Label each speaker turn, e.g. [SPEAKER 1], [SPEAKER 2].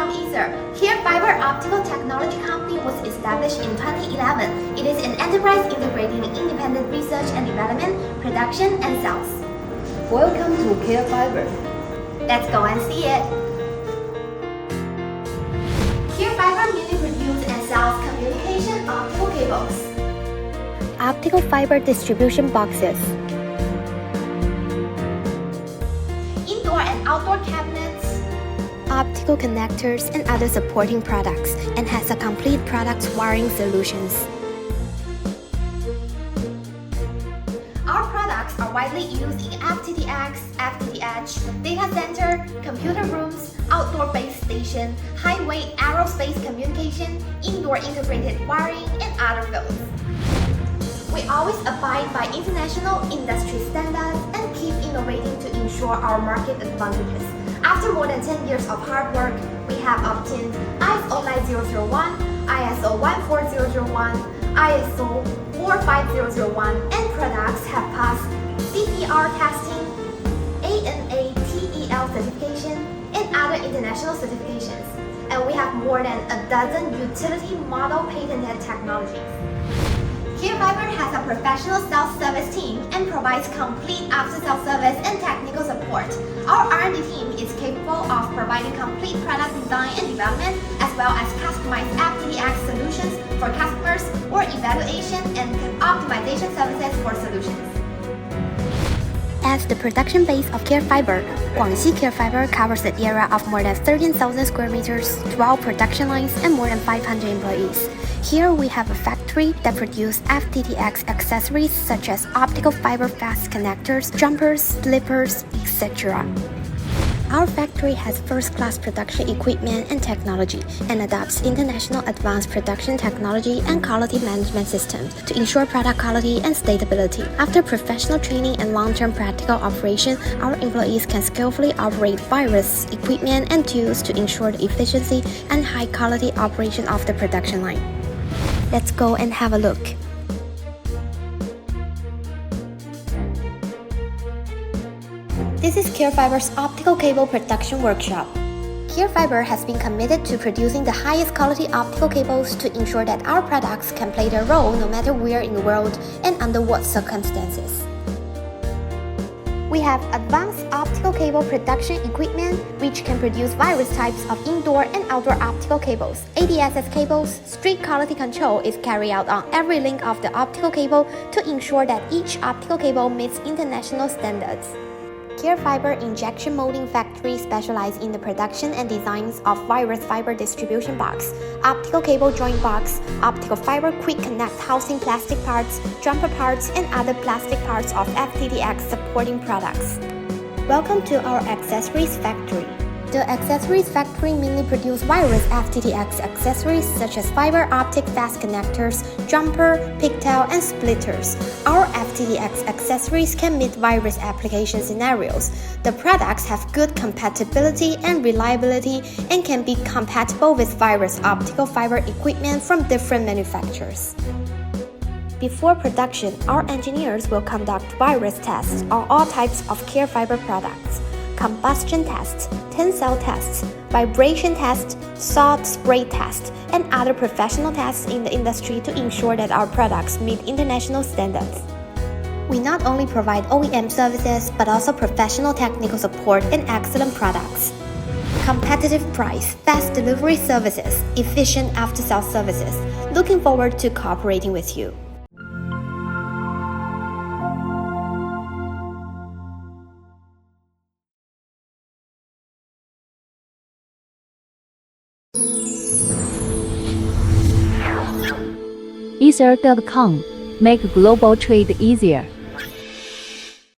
[SPEAKER 1] from Ether. Carefiber Optical technology company was established in 2011. It is an enterprise integrating independent research and development, production, and sales.
[SPEAKER 2] Welcome to Carefiber.
[SPEAKER 1] Let's go and see it. Carefiber mainly produces and sells communication optical cables,
[SPEAKER 3] optical fiber distribution boxes,
[SPEAKER 1] indoor and outdoor cabinets,
[SPEAKER 3] optical connectors, and other supporting products, and has a complete product wiring solutions.
[SPEAKER 1] Our products are widely used in FTTX, FTTH, data center, computer rooms, outdoor base station, highway aerospace communication, indoor integrated wiring, and other fields. We always abide by international industry standards and keep innovating to ensure our market advantages. After more than 10 years of hard work, we have obtained ISO 9001, ISO 14001, ISO 45001, and products have passed CPR testing, ANA TEL certification, and other international certifications. And we have more than a dozen utility model patented technologies. Carefiber has a professional self-service team and provides complete after-sales service and technical support. Our R&D team is capable of providing complete product design and development, as well as customized FTTX solutions for customers or evaluation and optimization services for solutions.
[SPEAKER 3] As the production base of Carefiber, Guangxi Carefiber covers an area of more than 13,000 square meters, 12 production lines, and more than 500 employees. Here we have a factory that produces FTTX accessories such as optical fiber fast connectors, jumpers, slippers, etc. Our factory has first-class production equipment and technology and adopts international advanced production technology and quality management systems to ensure product quality and stability. After professional training and long-term practical operation, our employees can skillfully operate various equipment and tools to ensure the efficiency and high-quality operation of the production line. Let's go and have a look. This is Carefiber's optical cable production workshop. Carefiber has been committed to producing the highest quality optical cables to ensure that our products can play their role no matter where in the world and under what circumstances. We have advanced optical cable production equipment which can produce various types of indoor and outdoor optical cables. ADSS cables, strict quality control is carried out on every link of the optical cable to ensure that each optical cable meets international standards. Carefiber Injection Molding Factory specializes in the production and designs of various fiber distribution box, optical cable joint box, optical fiber quick connect housing plastic parts, jumper parts, and other plastic parts of FTTX supporting products. Welcome to our accessories factory. The accessories factory mainly produces various FTTX accessories such as fiber optic fast connectors, jumper, pigtail, and splitters. Our FTTX accessories can meet various application scenarios. The products have good compatibility and reliability and can be compatible with various optical fiber equipment from different manufacturers. Before production, our engineers will conduct various tests on all types of Carefiber products. Combustion tests, tensile tests, vibration tests, salt spray tests, and other professional tests in the industry to ensure that our products meet international standards. We not only provide OEM services but also professional technical support and excellent products. Competitive price, fast delivery services, efficient after-sales services. Looking forward to cooperating with you.
[SPEAKER 4] Ether.com. Make global trade easier.